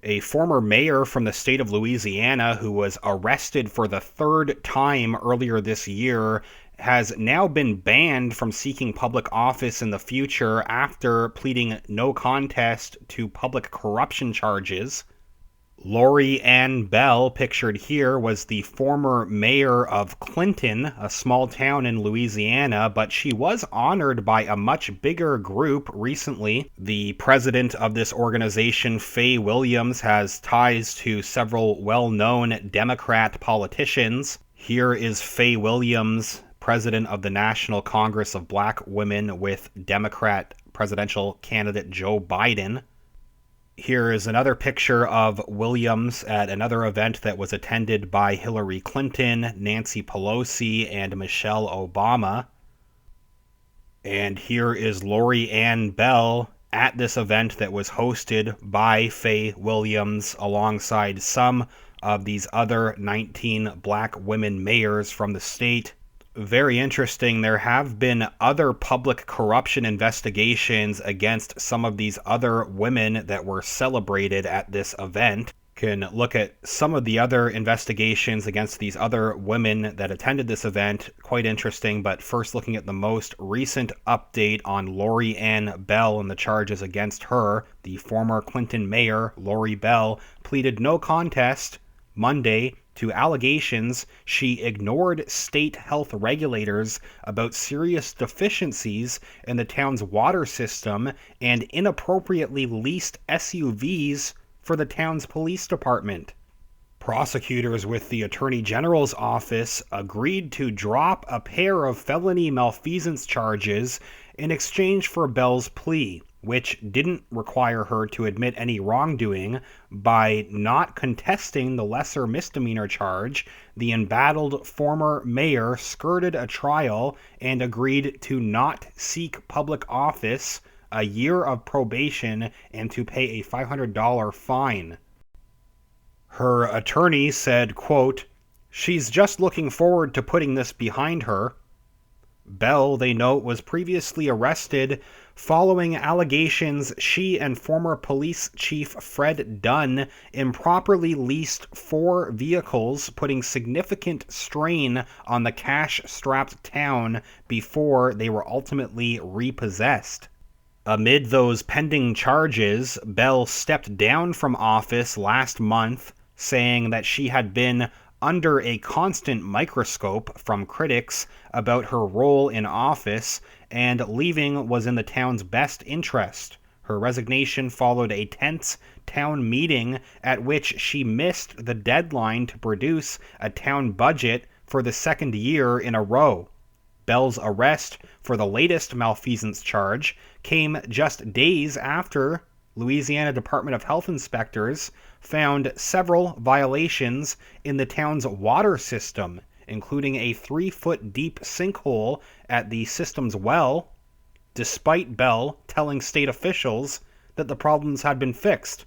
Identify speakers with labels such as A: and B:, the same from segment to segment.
A: A former mayor from the state of Louisiana who was arrested for the third time earlier this year has now been banned from seeking public office in the future after pleading no contest to public corruption charges. Lori Ann Bell, pictured here, was the former mayor of Clinton, a small town in Louisiana, but she was honored by a much bigger group recently. The president of this organization, Faye Williams, has ties to several well-known Democrat politicians. Here is Faye Williams, president of the National Congress of Black Women, with Democrat presidential candidate Joe Biden. Here is another picture of Williams at another event that was attended by Hillary Clinton, Nancy Pelosi, and Michelle Obama. And here is Lori Ann Bell at this event that was hosted by Faye Williams alongside some of these other 19 black women mayors from the state. Very interesting. There have been other public corruption investigations against some of these other women that were celebrated at this event. Can look at some of the other investigations against these other women that attended this event. Quite interesting, but first looking at the most recent update on Lori Ann Bell and the charges against her. The former Clinton mayor, Lori Bell, pleaded no contest Monday to allegations she ignored state health regulators about serious deficiencies in the town's water system and inappropriately leased SUVs for the town's police department. Prosecutors with the Attorney General's office agreed to drop a pair of felony malfeasance charges in exchange for Bell's plea, which didn't require her to admit any wrongdoing. By not contesting the lesser misdemeanor charge, the embattled former mayor skirted a trial and agreed to not seek public office, a year of probation, and to pay a $500 fine. Her attorney said, quote, "She's just looking forward to putting this behind her." Bell, they note, was previously arrested following allegations she and former police chief Fred Dunn improperly leased 4 vehicles, putting significant strain on the cash-strapped town before they were ultimately repossessed. Amid those pending charges, Bell stepped down from office last month, saying that she had been under a constant microscope from critics about her role in office, and leaving was in the town's best interest. Her resignation followed a tense town meeting at which she missed the deadline to produce a town budget for the second year in a row. Bell's arrest for the latest malfeasance charge came just days after Louisiana Department of Health inspectors found several violations in the town's water system, including a 3-foot deep sinkhole at the system's well, despite Bell telling state officials that the problems had been fixed.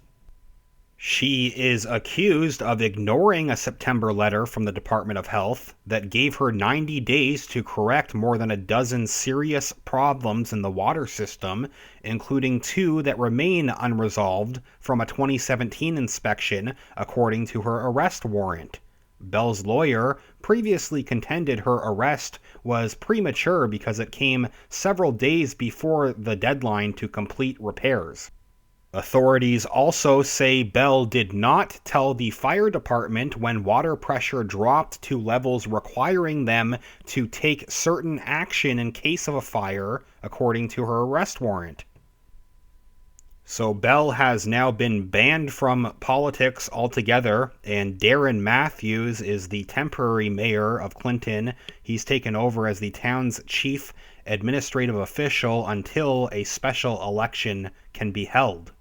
A: She is accused of ignoring a September letter from the Department of Health that gave her 90 days to correct more than a dozen serious problems in the water system, including 2 that remain unresolved from a 2017 inspection, according to her arrest warrant. Bell's lawyer previously contended her arrest was premature because it came several days before the deadline to complete repairs. Authorities also say Bell did not tell the fire department when water pressure dropped to levels requiring them to take certain action in case of a fire, according to her arrest warrant. So Bell has now been banned from politics altogether, and Darren Matthews is the temporary mayor of Clinton. He's taken over as the town's chief administrative official until a special election can be held.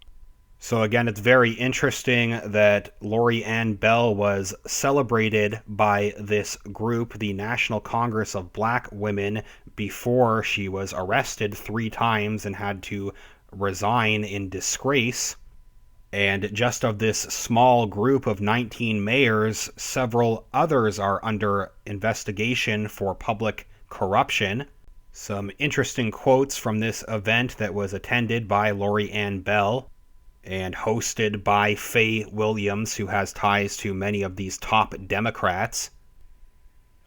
A: So again, it's very interesting that Lori Ann Bell was celebrated by this group, the National Congress of Black Women, before she was arrested 3 times and had to resign in disgrace. And just of this small group of 19 mayors, several others are under investigation for public corruption. Some interesting quotes from this event that was attended by Lori Ann Bell. and hosted by Faye Williams, who has ties to many of these top Democrats.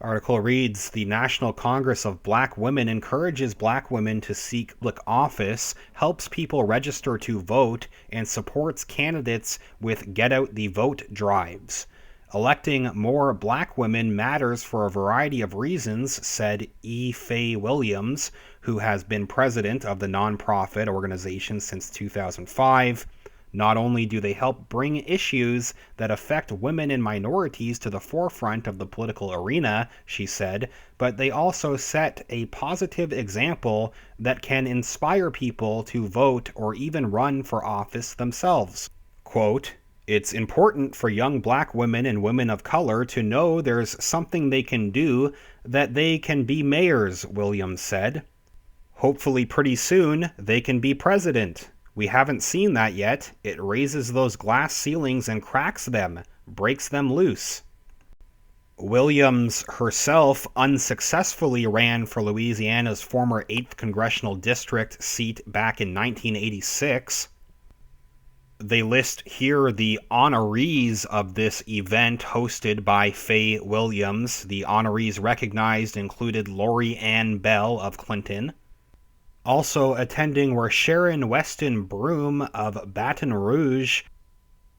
A: Article reads, the National Congress of Black Women encourages black women to seek public office, helps people register to vote, and supports candidates with Get Out the Vote drives. Electing more black women matters for a variety of reasons, said E. Faye Williams, who has been president of the nonprofit organization since 2005. Not only do they help bring issues that affect women and minorities to the forefront of the political arena, she said, but they also set a positive example that can inspire people to vote or even run for office themselves. Quote, it's important for young black women and women of color to know there's something they can do, that they can be mayors, Williams said. Hopefully pretty soon they can be president. We haven't seen that yet. It raises those glass ceilings and cracks them, breaks them loose. Williams herself unsuccessfully ran for Louisiana's former 8th Congressional District seat back in 1986. They list here the honorees of this event hosted by Faye Williams. The honorees recognized included Lori Ann Bell of Clinton. Also attending were Sharon Weston Broome of Baton Rouge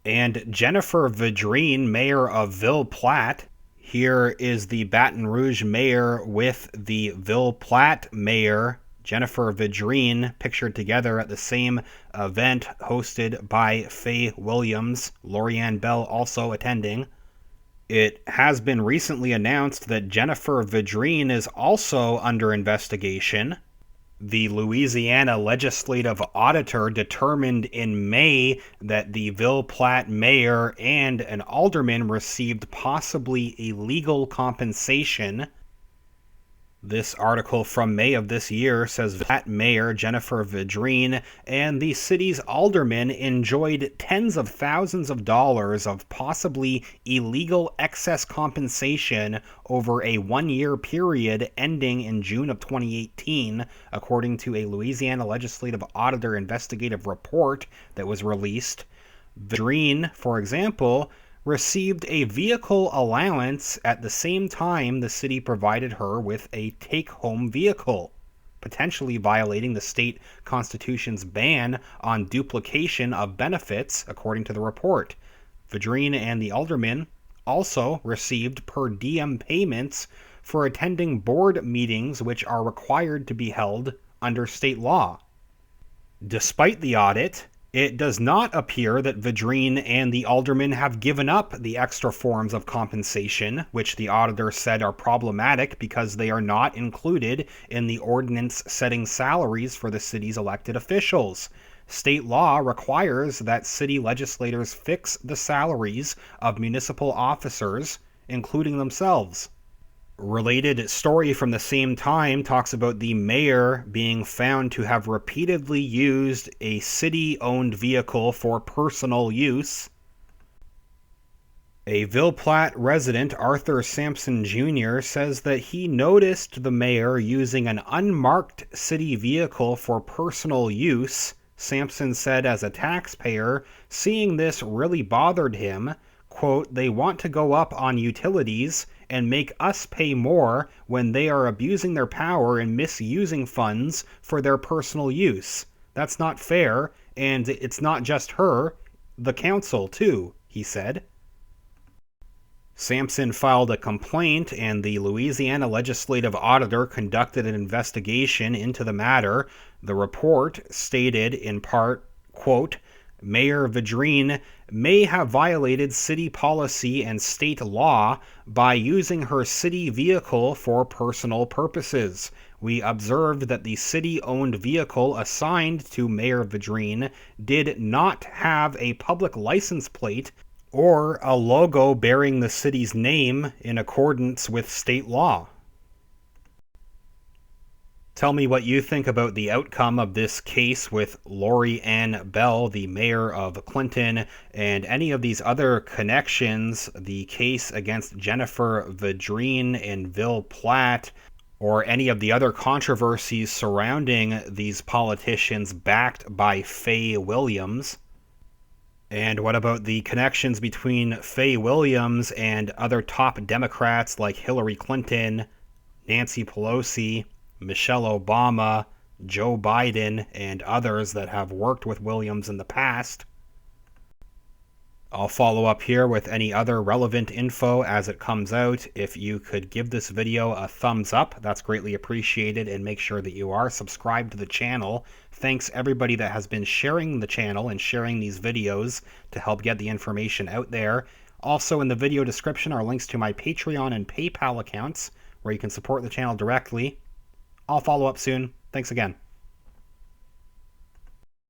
A: and Jennifer Vidrine, mayor of Ville Platte. Here is the Baton Rouge mayor with the Ville Platte mayor, Jennifer Vidrine, pictured together at the same event hosted by Faye Williams. Lori Ann Bell also attending. It has been recently announced that Jennifer Vidrine is also under investigation. The Louisiana Legislative Auditor determined in May that the Ville Platte mayor and an alderman received possibly illegal compensation. This article from May of this year says that Mayor Jennifer Vidrine and the city's aldermen enjoyed tens of thousands of dollars of possibly illegal excess compensation over a one-year period ending in June of 2018, according to a Louisiana Legislative Auditor investigative report that was released. Vidrine, for example, received a vehicle allowance at the same time the city provided her with a take-home vehicle, potentially violating the state constitution's ban on duplication of benefits, according to the report. Vidrine and the aldermen also received per diem payments for attending board meetings which are required to be held under state law. Despite the audit, it does not appear that Vidrine and the aldermen have given up the extra forms of compensation, which the auditor said are problematic because they are not included in the ordinance setting salaries for the city's elected officials. State law requires that city legislators fix the salaries of municipal officers, including themselves. Related story from the same time talks about the mayor being found to have repeatedly used a city-owned vehicle for personal use. A Ville Platte resident, Arthur Sampson Jr., says that he noticed the mayor using an unmarked city vehicle for personal use. Sampson said as a taxpayer, seeing this really bothered him. Quote, they want to go up on utilities and make us pay more when they are abusing their power and misusing funds for their personal use. That's not fair, and it's not just her, the council too, he said. Sampson filed a complaint, and the Louisiana Legislative Auditor conducted an investigation into the matter. The report stated in part, quote, Mayor Vidrine may have violated city policy and state law by using her city vehicle for personal purposes. We observed that the city-owned vehicle assigned to Mayor Vidrine did not have a public license plate or a logo bearing the city's name in accordance with state law. Tell me what you think about the outcome of this case with Lori Ann Bell, the mayor of Clinton, and any of these other connections, the case against Jennifer Vidrine in Ville Platte, or any of the other controversies surrounding these politicians backed by Faye Williams. And what about the connections between Faye Williams and other top Democrats like Hillary Clinton, Nancy Pelosi, Michelle Obama, Joe Biden, and others that have worked with Williams in the past? I'll follow up here with any other relevant info as it comes out. If you could give this video a thumbs up, that's greatly appreciated, and make sure that you are subscribed to the channel. Thanks everybody that has been sharing the channel and sharing these videos to help get the information out there. Also in the video description are links to my Patreon and PayPal accounts where you can support the channel directly. I'll follow up soon. Thanks again.